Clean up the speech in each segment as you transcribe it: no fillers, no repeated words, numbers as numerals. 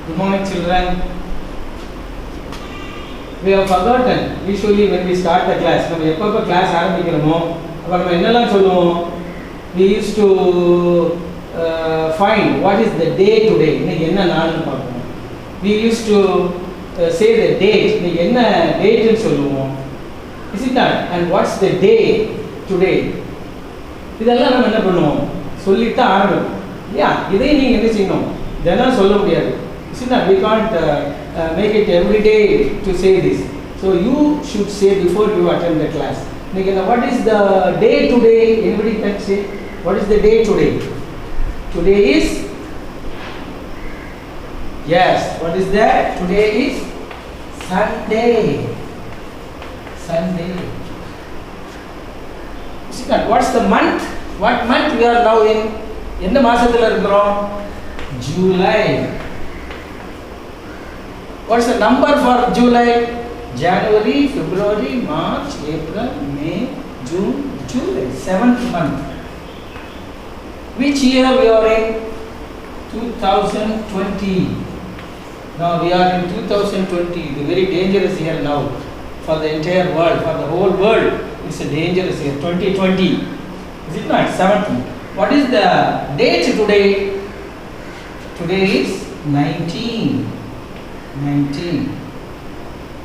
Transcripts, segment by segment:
Good morning, children. We have forgotten. Usually, when we start the class, நம்ம எப்பப்ப class ஆரம்பிக்கிறோமோ அப்ப நம்ம என்னெல்லாம் சொல்லுவோம்? We used to find what is the day today. இன்னைக்கு என்ன நாள்னு பார்ப்போம். We used to say the date. இன்னைக்கு என்ன டேட்னு சொல்லுவோம். Is it not? And what's the day today? இதெல்லாம் நம்ம என்ன பண்ணுவோம்? சொல்லிட்டு ஆரம்பிப்போம். இல்லையா? இதை நீங்க என்ன செய்யணும்? தினம் சொல்ல முடியாது. Is it not? We can't make it every day to say this. So you should say before you attend the class. What is the day today? Anybody can say? What is the day today? Today is? Yes. What is that? Today is Sunday. Sunday. Is it not? What's the month? What month we are now in? எந்த மாசத்துல இருக்கிறோம்? July. What's the number for July? January, February, March, April, May, June, July. 7th month. Which year we are in? 2020. Now we are in 2020. The very dangerous year now for the entire world, for the whole world. It's a dangerous year. 2020. Is it not? 7th month. What is the date today? Today is 19.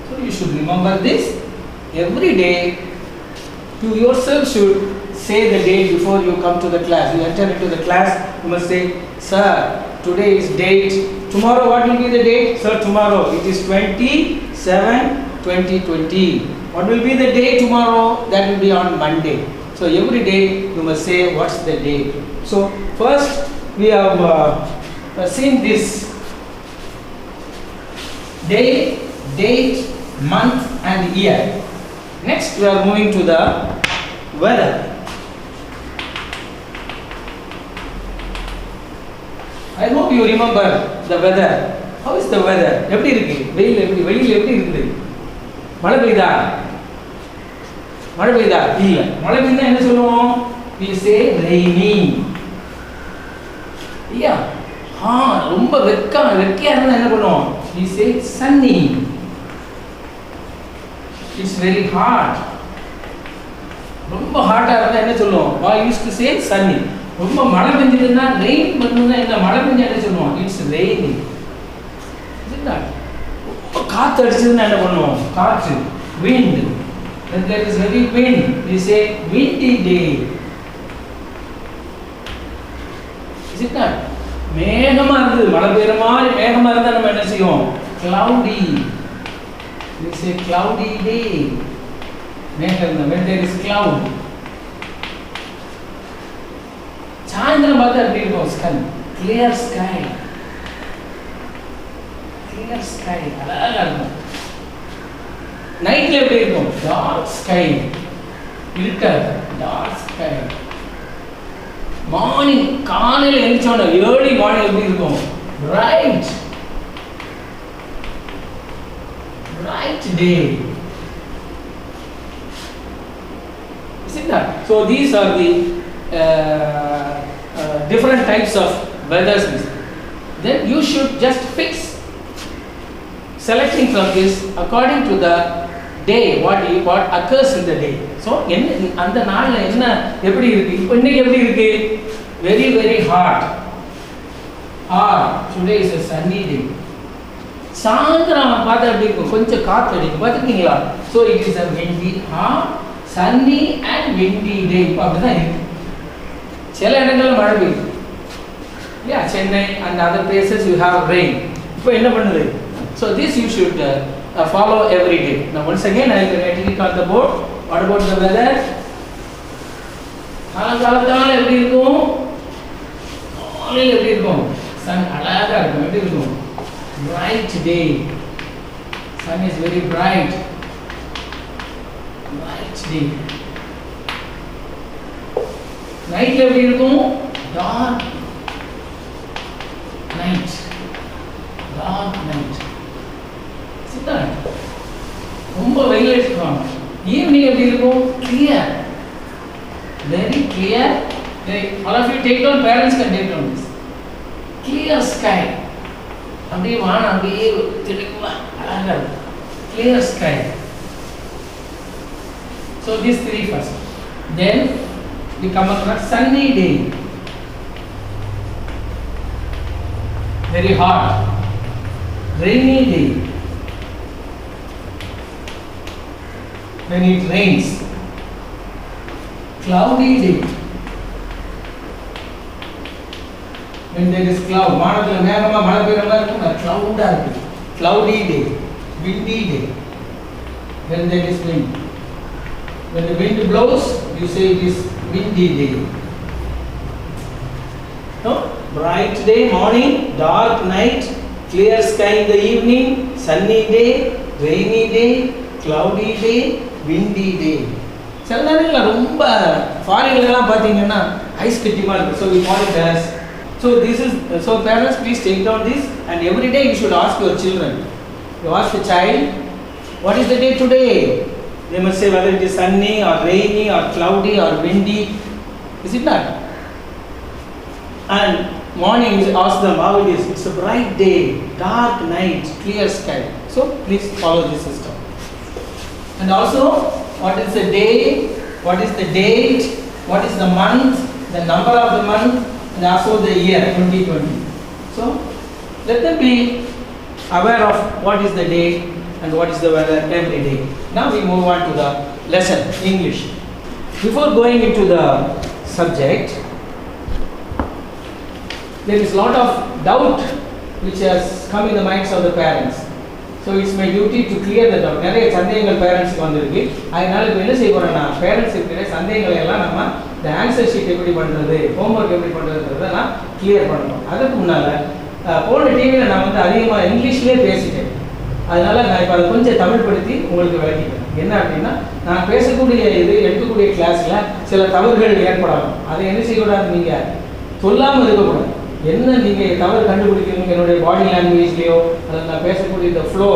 So you should remember this every day. You yourself should say the date before you come to the class. You enter into the class, you must say, sir, today is date. Tomorrow what will be the date? Sir, tomorrow it is 27/2020. What will be the day tomorrow? That will be on Monday. So every day you must say what's the date. So first we have seen this day, date, month and year. Next we are moving to the weather. I hope you remember the weather. How is the weather? எப்படி இருக்கு? வெளியில எப்படி இருக்குது? மழை பெய்யுதா? இல்ல. மழை பெய்தா என்ன சொல்லுவோம்? We say rainy. Yeah. ரொம்ப வெக்கையா இருந்தா என்ன பண்ணுவோம்? We say sunny. It's very hot. ரொம்ப ஹாட்டா இருந்தா என்ன சொல்லுவோம்? We used to say sunny. ரொம்ப மழை பெஞ்சதுன்னா rain பண்ணுனா என்ன மழை பெஞ்சா என்ன சொல்லுவோம்? It's rainy. இல்ல. ரொம்ப காத்து அடிச்சதுன்னா என்ன பண்ணுவோம்? காற்று, wind. When there is heavy wind, we say windy day. Is it not? மேகமா இருந்து மழை பெய்யற மாதிரி மேகமா இருந்தா நம்ம என்ன செய்வோம்? Cloudy. We say cloudy day. மேகம் when there is cloud. சாயந்திரம் பார்த்தா எப்படி இருக்கும்? Sky. Clear sky. அழகா இருக்கும். நைட்ல எப்படி இருக்கும்? Dark sky. இருட்டர். Dark sky. Morning காலையில எழுந்தோன early morning எப்படி இருக்கும்? Bright day. Is it that? So these are the different types of weathers. Then you should just fix selecting from this according to the day what occurs in the day. So அந்த நாள்ல என்ன எப்படி இருக்கு? இப்போ இன்னைக்கு எப்படி இருக்கு? Very hot. Today is a sunny day. சாயந்திரம் பார்த்தா எப்படி இருக்கும்? கொஞ்சம் காத்து அடிக்கும். பாத்துட்டீங்களா? So it is a windy, sunny and windy day. இப்போ அப்படிதான் இருக்கு. சில இடங்கள்ல மழை பெய்யுது. Yeah, Chennai and other places you have rain. இப்போ என்ன பண்ணுது? So this you should follow every day. Now once again I will write it on the board. What about the weather? காலகாலத்தால எப்படி இருக்கும்? காலையில எப்படி இருக்கும்? sun அழகா இருக்கும். எப்படி இருக்கும்? Bright day. Sun is very bright day. Night எப்படி இருக்கும்? Dark night. சித்தா ரொம்ப வெயில் இருக்கும். ஈவினிங் எப்படி இருக்கும்? Clear. Very clear. All of you take down, parents can take down this. Clear sky. அப்படியே வானம் அப்படியே தெளிவா அழகா இருக்கும். Clear sky. So these three first. Then we come across sunny day. Very hot. Rainy day. When it rains. Cloudy day. When there is cloud, வானத்துல மேகமா மழை பெய்யற மாதிரி இருக்கும், cloud-ஆ இருக்கு. Cloudy day, windy day. When there is wind. When the wind blows, you say it is windy day. No? Bright day, morning, dark night, clear sky in the evening, sunny day, rainy day, cloudy day, windy day. சில நேரங்களில் ரொம்ப ஃபாரின்லாம் பார்த்தீங்கன்னா ice கட்டிமா இருக்கு. So we call it as. So this is, so parents please take down this, and every day you should ask your children. You ask the child, what is the day today? They must say whether it is sunny or rainy or cloudy or windy. Is it not? And morning you ask them how it is. It's a bright day, dark night, clear sky. So please follow this system. And also, what is the day? What is the date? What is the month? The number of the month? And also the year 2020. So let them be aware of what is the day and what is the weather every day. Now we move on to the lesson, English. Before going into the subject, there is a lot of doubt which has come in the minds of the parents. So it's my duty to clear the doubt. நிறைய சந்தேகங்கள் பேரண்ட்ஸ்க்கு வந்திருக்கு. அதனால இப்போ என்ன செய்ய போறேன்னா parents இருக்கிற சந்தேகங்களை எல்லாம் நம்ம இந்த ஆன்சர் ஷீட் எப்படி பண்ணுறது, ஹோம்ஒர்க் எப்படி பண்ணுறதுன்றதை நான் கிளியர் பண்ணணும். அதுக்கு முன்னால் போன டிவியில் நான் வந்து அதிகமாக இங்கிலீஷ்லேயே பேசிட்டேன். அதனால நான் இப்போ அதை கொஞ்சம் தமிழ் படுத்தி உங்களுக்கு விளக்கிட்டேன். என்ன அப்படின்னா நான் பேசக்கூடிய இது எடுக்கக்கூடிய கிளாஸில் சில தவறுகள் ஏற்படலாம். அதை என்ன செய்யக்கூடாது, நீங்கள் சொல்லாமல் இருக்கக்கூடாது. என்ன நீங்கள் தவறு கண்டுபிடிக்கணும் என்னுடைய பாடி லாங்குவேஜ்லேயோ அதில் நான் பேசக்கூடிய இந்த ஃப்ளோ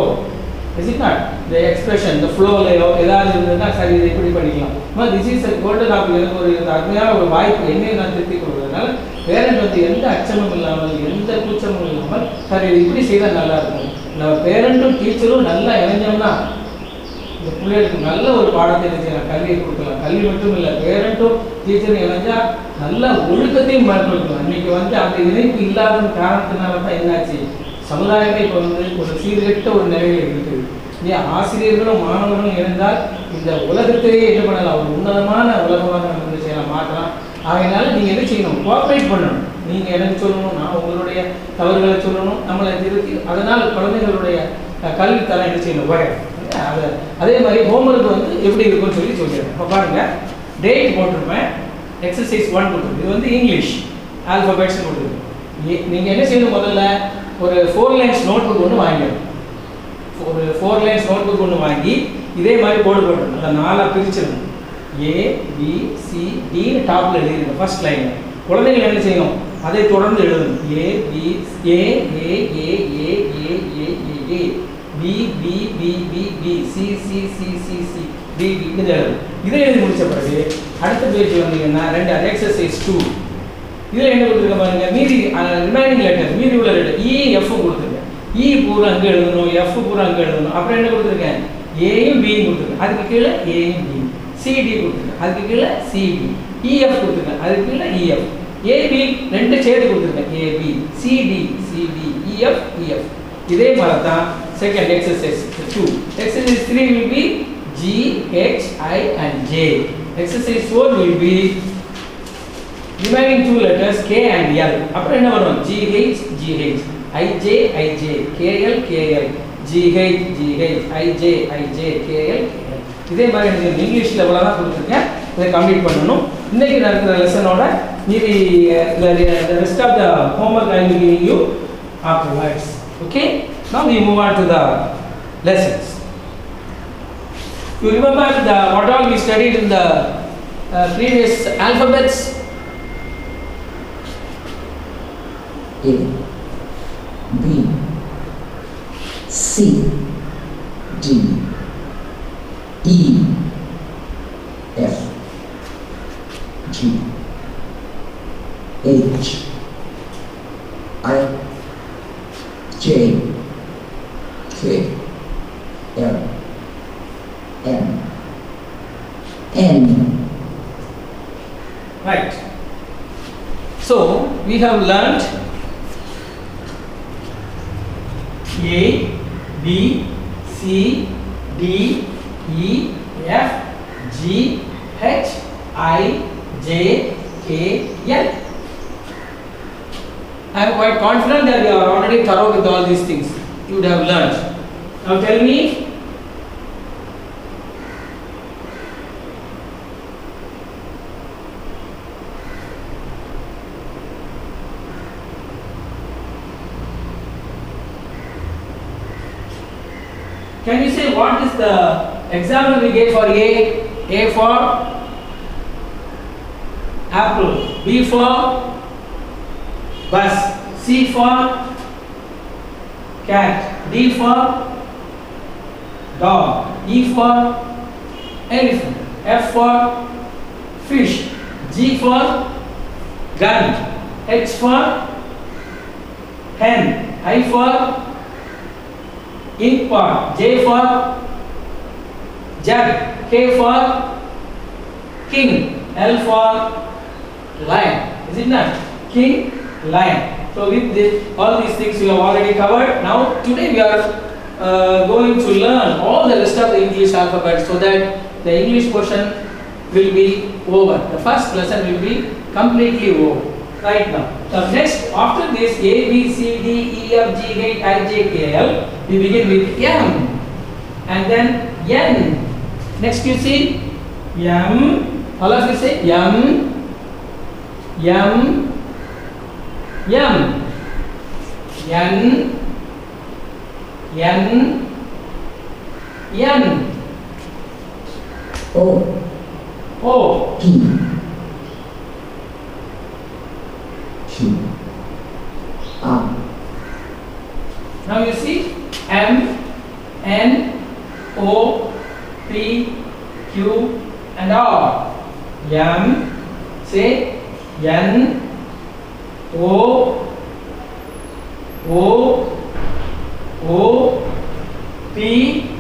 இஸ் இட் நாட் இந்த எக்ஸ்பிரஷன் இந்த ஃப்ளோலையோ ஏதாவது இருந்ததுன்னா சரி இதை இப்படி பண்ணிக்கலாம். திஸ் இஸ் கோல்டன் ஆஃப் எனக்கு ஒரு அருமையான ஒரு வாய்ப்பு என்னையும் நான் திருத்திக் கொள்வதனால பேரண்ட் வந்து எந்த அச்சமும் இல்லாமல் எந்த கூச்சமும் இல்லாமல் சரி இது இப்படி செய்தால் நல்லா இருக்கும். நம்ம பேரண்ட்டும் டீச்சரும் நல்லா இணைஞ்சோம்னா இந்த பிள்ளைகளுக்கு நல்ல ஒரு பாடத்தை செய்யலாம், கல்வியை கொடுக்கலாம். கல்வி மட்டும் இல்லை, பேரண்ட்டும் டீச்சரும் இணைஞ்சா நல்ல ஒழுக்கத்தையும் மேற்கொள்ளலாம். இன்னைக்கு வந்து அந்த இணைப்பு இல்லாத காரணத்தினால தான் என்னாச்சு, சமுதாயமே இப்போ வந்து ஒரு சீர்கெட்ட ஒரு நிலையில் இருக்குது. ஏன் ஆசிரியர்களும் மாணவர்களும் இணைந்தால் இந்த உலகத்திலேயே என்ன பண்ணலாம், ஒரு உன்னதமான உலகமாக நம்ம செய்யலாம், மாற்றலாம். அதனால நீங்கள் என்ன செய்யணும், கோஆப்ரேட் பண்ணணும். நீங்கள் எனக்கு சொல்லணும், நான் உங்களுடைய தவறுகளை சொல்லணும், நம்மளை திருத்தி அதனால் குழந்தைகளுடைய கல்வித்தரம் என்ன செய்யணும் உயரும். அதே மாதிரி ஹோம்ஒர்க் வந்து எப்படி இருக்குன்னு சொல்லி சொல்லிடுறேன். இப்போ பாருங்கள், டேட் போட்டிருப்பேன், எக்ஸசைஸ் 1 கொடுத்துருக்கு. இது வந்து இங்கிலீஷ் ஆல்ஃபபெட்ஸ் கொடுத்துருக்கு. நீங்கள் என்ன செய்யணும், முதல்ல ஒரு 4 லைன்ஸ் நோட் புக் ஒன்று வாங்கிடணும். ஒரு 4 லைன்ஸ் நோட் புக் ஒன்று வாங்கி இதே மாதிரி போட்டுருணும். அதை 4ஆக பிரிச்சிடணும். ABCD டாப்பில் எழுதிருங்க ஃபர்ஸ்ட் லைன். குழந்தைகள் என்ன செய்யணும், அதை தொடர்ந்து எழுதணும். BBBBBCCCCCD இது எழுதணும். இதை எழுதி முடிச்ச பிறகு அடுத்த பேஜ் வந்தீங்கன்னா 2 எக்ஸசைஸ் 2. இதில் என்ன கொடுத்துருக்க பாருங்க, மீதி ரிமைனிங் லெட்டர் மீதி உள்ள லெட்டர் EF கொடுத்துருக்கேன். E பூரா அங்கே எழுதணும், F பூரா அங்கே எழுதணும். அப்புறம் என்ன கொடுத்துருக்கேன், ஏயும் பியும் கொடுத்துருக்கேன், அதுக்கு கீழே ஏயும் பி. CD கொடுத்துருக்கேன், அதுக்கு கீழே CD. EF கொடுத்துருக்கேன், அதுக்கு கீழே EF. AB 2 சேர்த்து கொடுத்துருக்கேன், AB CD CD EF EF. இதே மாதிரி தான் second exercise 2. Exercise 3 will be G H I and J. Exercise 4 will be remaining 2 letters K and L. அப்புறம் என்ன வரும், GH GH IJ IJ KL KL GH GH IJ IJ KL KL. இதே மாதிரி எனக்கு இங்கிலீஷில் எவ்வளோதான் கொடுத்துருக்கேன், இதை கம்ப்ளீட் பண்ணணும். இன்றைக்கி நடக்கிற லெசனோட மீதி the rest of the homework I will be giving you afterwards. Okay, now we move on to the lessons. You remember what all we studied in the previous alphabets? A, B, C, D, E, F, G, H, I, J, K, L, M, N. Right. So we have learnt A, B, C, D, E, F, G, H, I, J, K, L. I am quite confident that you are already thorough with all these things you would have learnt. Now tell me, can you say what is the example we gave for A? A for apple, B for bus, C for cat, D for dog, E for elephant, F for fish, G for gun, H for hen, I for ink pot, J for jug, K for king, L for lion. Is it not? King, lion. So with this, all these things you have already covered. Now today we are going to learn all the rest of the English alphabet so that the English portion will be over. The first lesson will be completely over right now. So next, after this A, B, C, D, E, F, G, H, I, J, K, L, we begin with M and then N. Next you see M. All of you say M, M, M, N, N, N, O, O, P, Q, R. now you see M, N, O, P, Q and R. M, say N, O, O, O, P,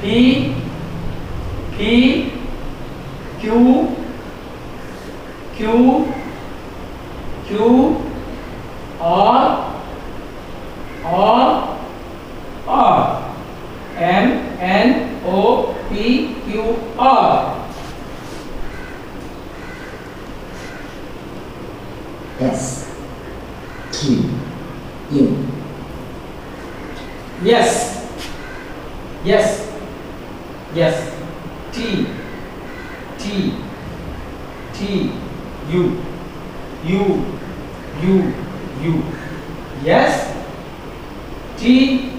P, P, Q, Q, Q, R, R, R. M, N, O, P, Q, R. S, Q, U. Yes, yes, yes. T, T, T, U, U, U, U. Yes, T,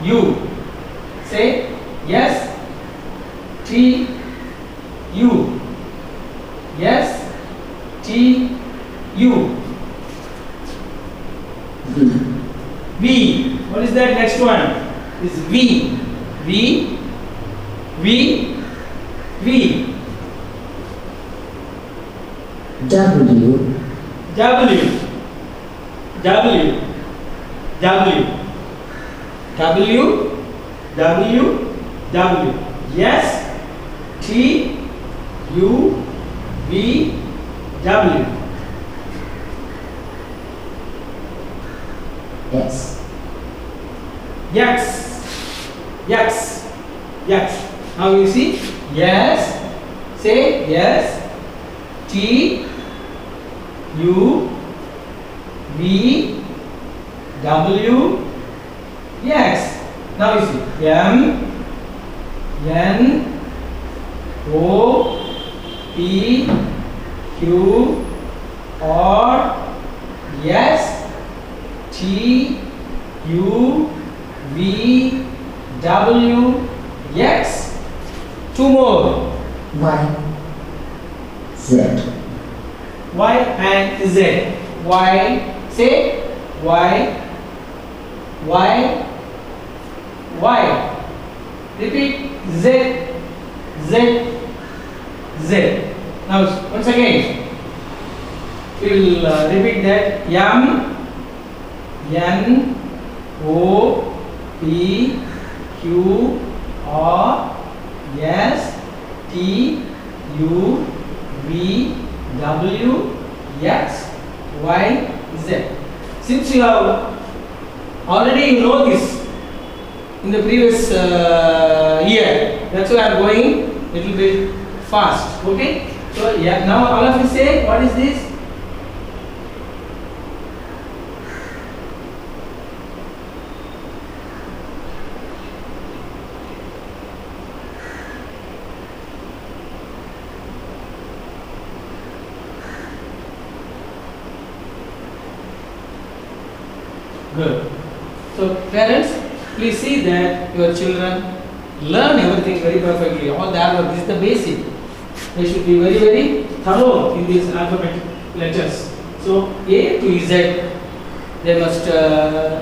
U. Say yes, T, U. Yes, T, U. V, V. What is that next one? Is V. V, V, V. W, W, W, W, W, W, W. Yes, T, U, V, W. X, X, X, X. Now you see, yes, say yes, T, U, V, W, X. Now you see, M, N, O, P, Q, R, S, T, U, V, W, X. Two more. Y, Z, Y and Z. Y, say Y, Y, Y. Repeat Z, Z, Z. Now once again, we will repeat that. M, N, O P Q R S T U V W X Y Z. Since you have already you know this in the previous year, that's why I am going little bit fast. Okay. So yeah, now all of you say, what is this? Good. So parents, please see that your children learn everything very perfectly. All the alphabet, this is the basic. They should be very, very thorough in these alphabetic letters. So A to Z, they must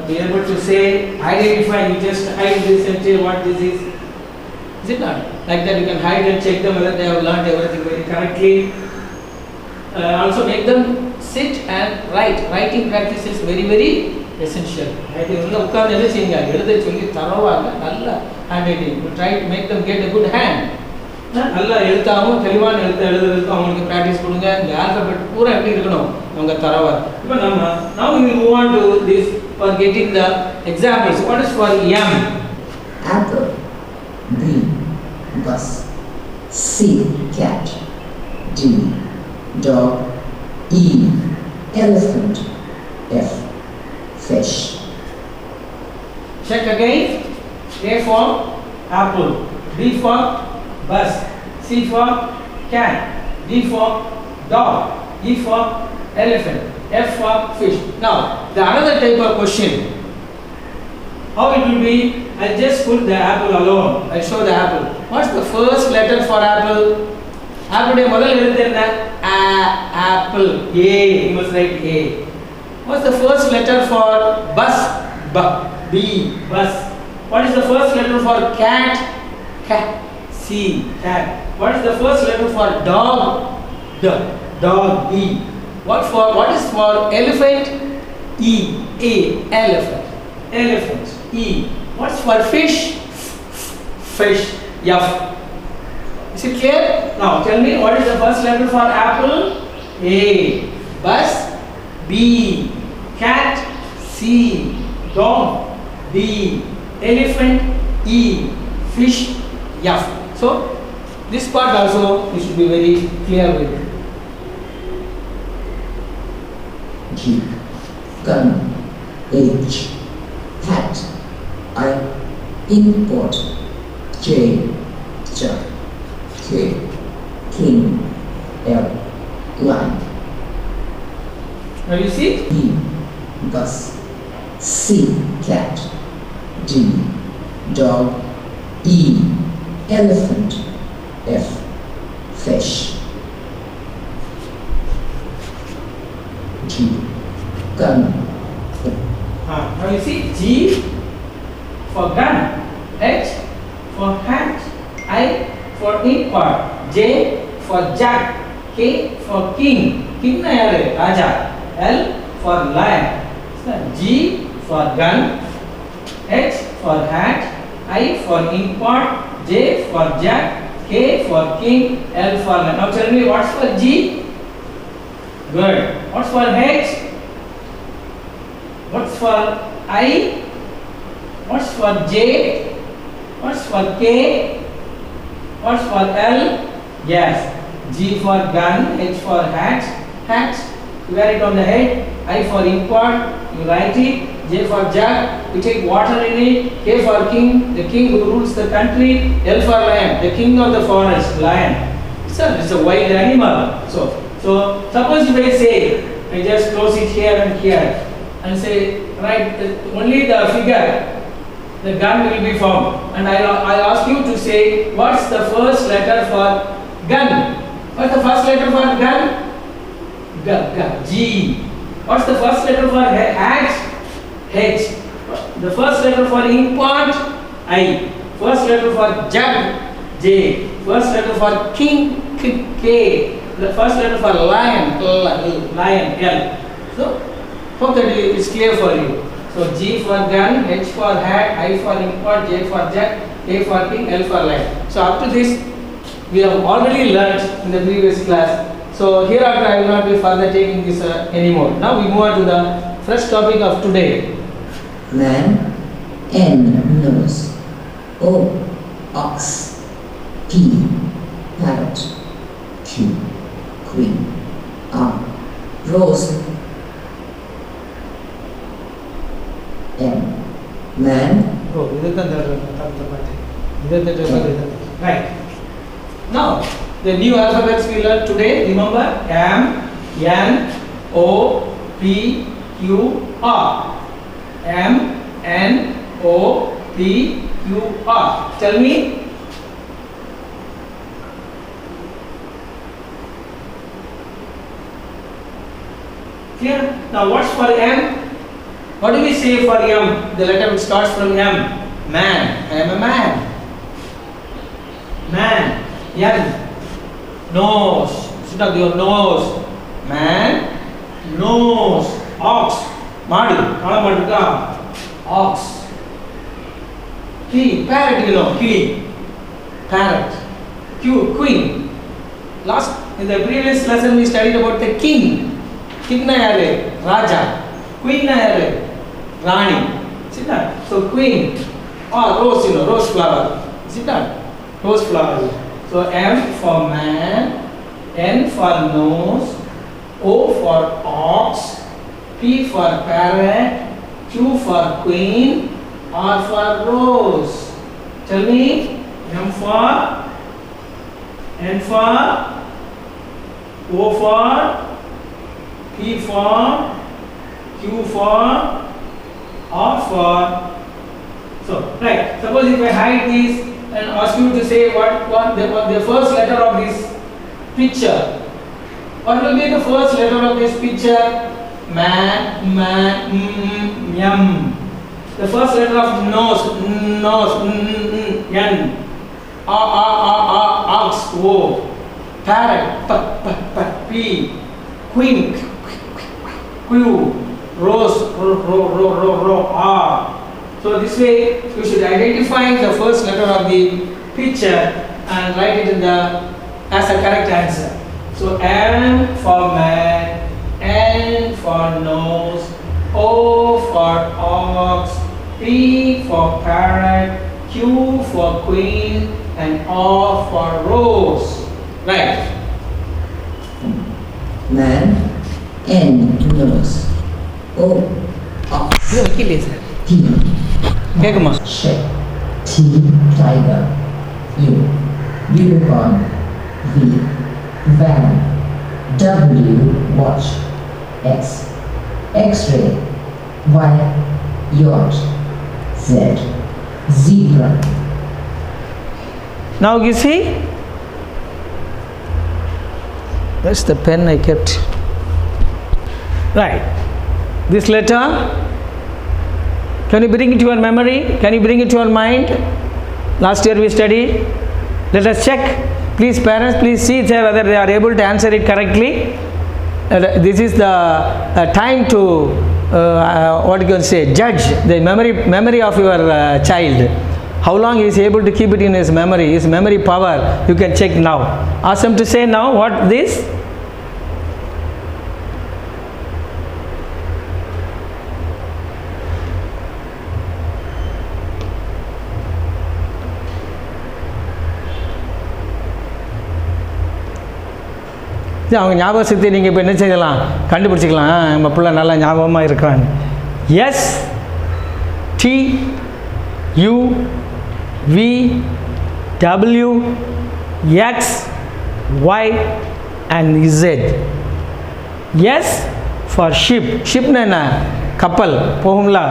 be able to say, identify. You just hide this and say what this is. Is it not? Like that you can hide and check them whether they have learned everything very correctly. Also make them sit and write. Writing practice is very, very essential. Try to make them get a good hand. நல்லா எழுத்தாவும் தெளிவான எழுதுறதுக்கு அவங்களுக்கு practice கொடுங்க. இந்த alphabet பூரா எப்படி இருக்கணும் அவங்க தரவா. இப்போ நம்ம now we move on to this for getting the examples. What is for M? Apple. B. Bus. C. Cat. D. Dog. E. Elephant. F. Fish. Check again. A for apple. B for bus, C for cat, D for dog, E for elephant, F for fish. Now, the another type of question, how it will be, I just put the apple alone, I show the apple. What's the first letter for apple? Apple de modal eluthu enna? Apple, A, you must write A. What's the first letter for bus? B, bus. What is the first letter for cat? Cat. C, cat. What is the first letter for dog? Dog, E. What is for elephant? E, A, elephant. Elephant, E. What's for fish? Fish, F. Is it clear? Now tell me, what is the first letter for apple? A, bus, B, cat, C, dog, D, elephant, E, fish, F. So this part also you should be very clear with. G. Gun. H. Hat. I. Import. J. Jug. K. King. L. Line. Now you see? B. Bus. C. Cat. D. Dog. E. Elephant. F. Fish. G. Gun. Now you see, G for gun, H for hat, I for import, J for jug, K for king, king na yaru raja, L for lion, G for gun, H for hat, I for import, J for jug, K for king, L for lion. Now tell me, what's for G? Good. What's for H? What's for I? What's for J? What's for K? What's for L? Yes. G for gun, H for hat. Hat, you wear it on the head. I for import, you write it. J for jug, you take water in it. K for king, the king who rules the country. L for lion, the king of the forest, lion. It's a wild animal. So suppose if I say, I just close it here and here, and say, right, only the figure, the gun will be formed. And I ask you to say, what's the first letter for gun? What's the first letter for gun? G. What's the first letter for hat? H. The first letter for import? I. First letter for jug? J. First letter for king? K. The first letter for lion? Lion, L. So hope that it is clear for you. So So G for gun, H for hat, I for import, J for jet, A for king, L for light. So up to this we have already learnt in the previous class. So hereafter I will not be further taking this anymore. Now we move on to the first topic of today. Man, N, nose. O, ox. P, parrot. Q, queen. R, rose. M, man. Oh, right. Now, the new alphabets we learned today, remember? M, N, O, P, Q, R. M, N, O, P, Q, R. Tell me. Clear? Now, what's for M? What do we say for M? The letter which starts from M. Man. I am a man. Man. N. Nose. Sit up your nose. Man. Nose. Ox. Madu. Ox. P. Parrot, you know. Kitty. Parrot. Q. Queen. In the previous lesson we studied about the king. King na yaru? Raja. Queen na yaru? Rani. Sit down. So queen. Rose, you know, rose flower. Sit down. Rose flower. So M for man, N for nose, O for ox, P for parrot, Q for queen, R for rose. Tell me. M for, N for, O for, P for, Q for, R for. So, right. Suppose if I hide these and ask you to say what the first letter of this picture. What will be the first letter of this picture? Man, yum. The first letter of nose, yan. Ox, o. Parrot, p. Queen, q. Rose, r. So this way you should identify the first letter of the picture and write it as a correct answer. So M for man, N for nose, O for ox, P for parrot, Q for queen, and R for rose. Right. Man, N, nose. O, ox. P, check. T, tiger. U, unicorn. V, van. W, watch. X, X-ray. Y, yacht. Z, zebra. Now you see, that's the pen I kept. Right. This letter, can you bring it to your memory? Can you bring it to your mind? Last year we studied. Let us check. Please parents, please see whether they are able to answer it correctly. This is the time to what you can say, judge the memory of your child. How long he is able to keep it in his memory power, you can check now. Ask him to say now what this. அவங்க ஞாபக சக்தி நீங்கள் இப்போ என்ன செய்யலாம் கண்டுபிடிச்சிக்கலாம் நம்ம பிள்ளை நல்லா ஞாபகமாக இருக்கிறாங்க. S T U V W X Y and Z. S for ship. ஷிப்னா என்ன? கப்பல் போகும்ல,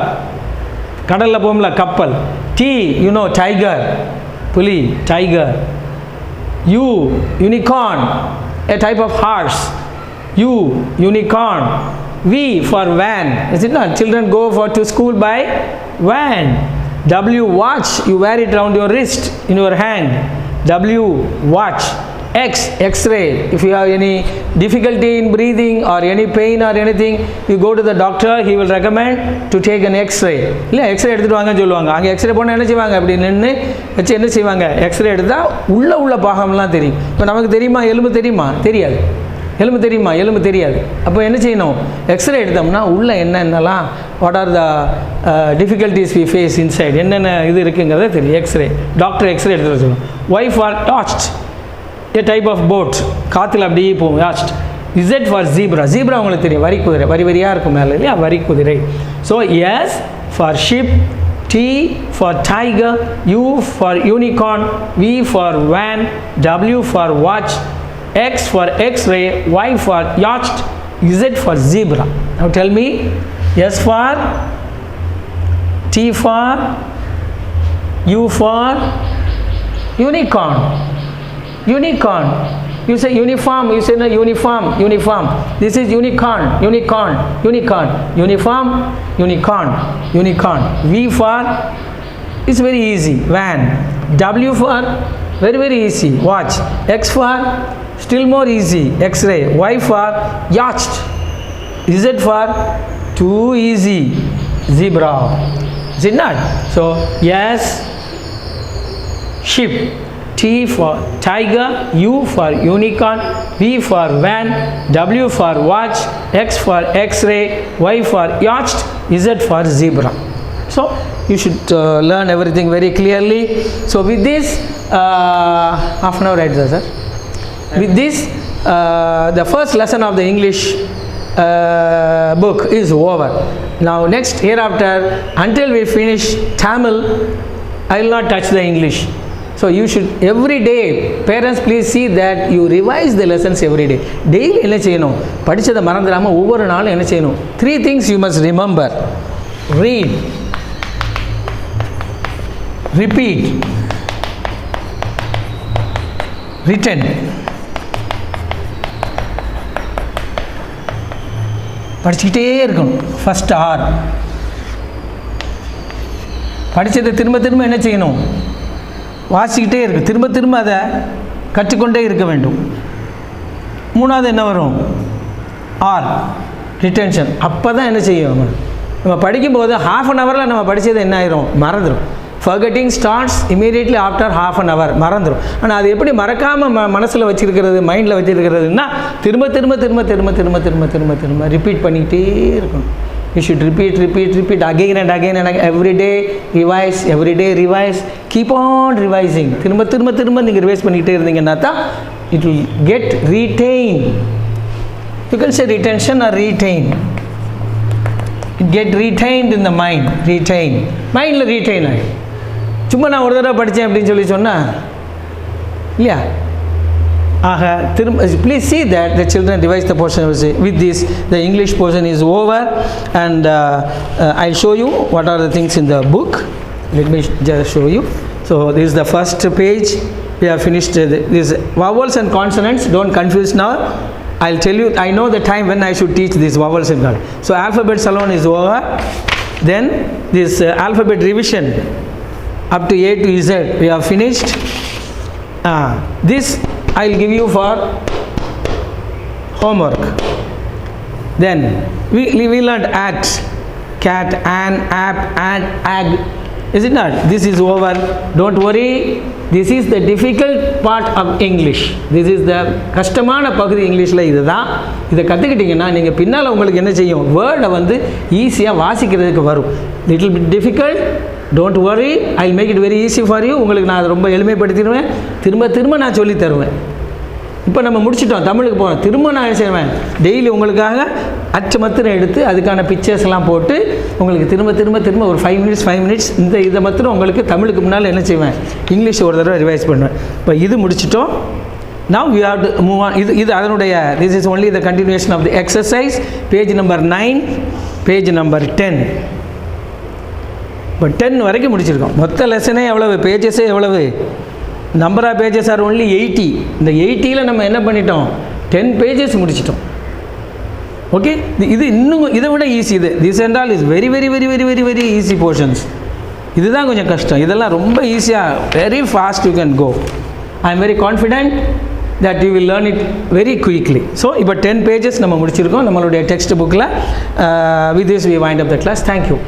கடலில் போகும்ல கப்பல். டி யூனோ டைகர், புலி tiger. U unicorn, a type of horse. U, unicorn. V for van. Is it not? Children go to school by van. W, watch. You wear it around your wrist, in your hand. W, watch. X-ray. If you have any difficulty in breathing or any pain or anything, you go to the doctor, he will recommend to take an X-ray. இல்லை x ray எடுத்துகிட்டு வாங்கன்னு சொல்லுவாங்க. அங்கே x ray போனால் என்ன செய்வாங்க, அப்படி நின்று வச்சு என்ன செய்வாங்க, எக்ஸ்ரே எடுத்தால் உள்ள பாகம்லாம் தெரியும். இப்போ நமக்கு தெரியுமா எலும்பு தெரியுமா, தெரியாது. எலும்பு தெரியுமா, எலும்பு தெரியாது. அப்போ என்ன செய்யணும், எக்ஸ்ரே எடுத்தோம்னா உள்ளே என்னென்னலாம், what are the difficulties we face inside, என்னென்ன இது இருக்குங்கிறத தெரியும். எக்ஸ்ரே டாக்டர் எக்ஸ்ரே எடுத்துகிட்டு சொல்லணும். ஒய் ஃபார் டாச்ட், a type of boat, காற்றுல அப்படியே போகும், யாஸ்ட். Z for zebra, zebra உங்களுக்கு தெரியும், வரி குதிரை, வரி வரியாக இருக்கும் மேலே இல்லையா, வரி குதிரை. So S for ship, T for tiger, U for unicorn, V for van, W for watch, X for x-ray, Y for yacht, Z for zebra. Now tell me, S for, T for, U for unicorn. Unicorn. You say uniform, you say no, uniform. This is unicorn. Uniform, unicorn. V for, it's very easy, van. W for, very easy, watch. X for, still more easy, x-ray. Y for, yacht. Z for, too easy, zebra. Is it not? So, yes, ship. T for tiger, U for unicorn, V for van, W for watch, X for x-ray, Y for yacht, Z for zebra. So you should learn everything very clearly. So with this, half an hour right there, sir. With this, the first lesson of the English book is over. Now next, hereafter, until we finish Tamil, I will not touch the English. So you should every day, parents please see that you revise the lessons every day. Daily என்ன செய்யணும், படிச்சதை மறந்துடாம ஒவ்வொரு நாளும் என்ன செய்யணும், 3 things you must remember: read, repeat, written. படிச்சுக்கிட்டே இருக்கணும். First R, படிச்சதை திரும்ப என்ன செய்யணும், வாசிக்கிட்டே இருக்கு, திரும்ப அதை கற்றுக்கொண்டே இருக்க வேண்டும். மூணாவது என்ன வரும், ஆர், ரிட்டென்ஷன். அப்போ தான் என்ன செய்யும், நம்ம படிக்கும்போது half an hour நம்ம படித்தது என்ன ஆயிரும், மறந்துடும். forgetting starts immediately after half an hour, மறந்துடும். ஆனால் அது எப்படி மறக்காமல் மனசில் வச்சுருக்கிறது, மைண்டில் வச்சுருக்கிறதுனா திரும்ப ரிப்பீட் பண்ணிக்கிட்டே இருக்கணும். You should repeat again and again every day revise, keep on revising. திரும்ப நீங்கள் ரிவைஸ் பண்ணிக்கிட்டே இருந்தீங்கன்னா தான் it will get retained. You can say retention or retain. It get retained in the mind. மைண்டில் ரீட்டைன் ஆகிடும். சும்மா நான் ஒரு தடவை படித்தேன் அப்படின்னு சொன்னால் இல்லையா. ஆக திரும்ப, please see that the children revise the portion. With this, the English portion is over, and I'll show you what are the things in the book. Let me just show you. So this is the first page. We have finished this vowels and consonants. Don't confuse now. I'll tell you, I know the time when I should teach these vowels and consonants. So alphabets alone is over. Then this alphabet revision up to A to Z we have finished. This I'll give you for homework. Then we learned at, cat, an, app, and, ag. Is it not? This is over. Don't worry. This is the difficult part of English. This is the கஷ்டமான பகுதி இங்கிலீஷில். இதுதான். இதை கற்றுக்கிட்டிங்கன்னா நீங்கள் பின்னால் உங்களுக்கு என்ன செய்யும், வேர்டை வந்து ஈஸியாக வாசிக்கிறதுக்கு வரும். Little bit difficult, don't worry, I make it very easy for you. உங்களுக்கு நான் அதை ரொம்ப எளிமைப்படுத்திடுவேன். திரும்ப நான் சொல்லி தருவேன். இப்போ நம்ம முடிச்சிட்டோம், தமிழுக்கு போகிறோம். திரும்ப நான் என்ன செய்வேன், டெய்லி உங்களுக்காக அச்சு மாத்திரம் எடுத்து அதுக்கான பிக்சர்ஸ்லாம் போட்டு உங்களுக்கு திரும்ப ஒரு 5 மினிட்ஸ் இதை மாத்திரம் உங்களுக்கு தமிழுக்கு முன்னால் என்ன செய்வேன், இங்கிலீஷ் ஒரு தடவை ரிவைஸ் பண்ணுவேன். இப்போ இது முடிச்சிட்டோம். Now we have to move on. இது அதனுடைய, this is only the continuation of the exercise. Page number 9, page number 10. இப்போ 10 வரைக்கும் முடிச்சிருக்கோம். மொத்த லெசனே எவ்வளவு, பேஜஸே எவ்வளவு, number of pages are only 80. இந்த 80ல் நம்ம என்ன பண்ணிட்டோம், 10 பேஜஸ் முடிச்சிட்டோம். ஓகே, இது இன்னும் இதை விட ஈஸி. இது this and all is very easy portions. இதுதான் கொஞ்சம் கஷ்டம். இதெல்லாம் ரொம்ப ஈஸியாக, very fast you can go. I am very confident that you will learn it very quickly. So இப்போ 10 pages நம்ம முடிச்சிருக்கோம் நம்மளுடைய டெக்ஸ்ட் புக்கில். With this we wind up the class. Thank you.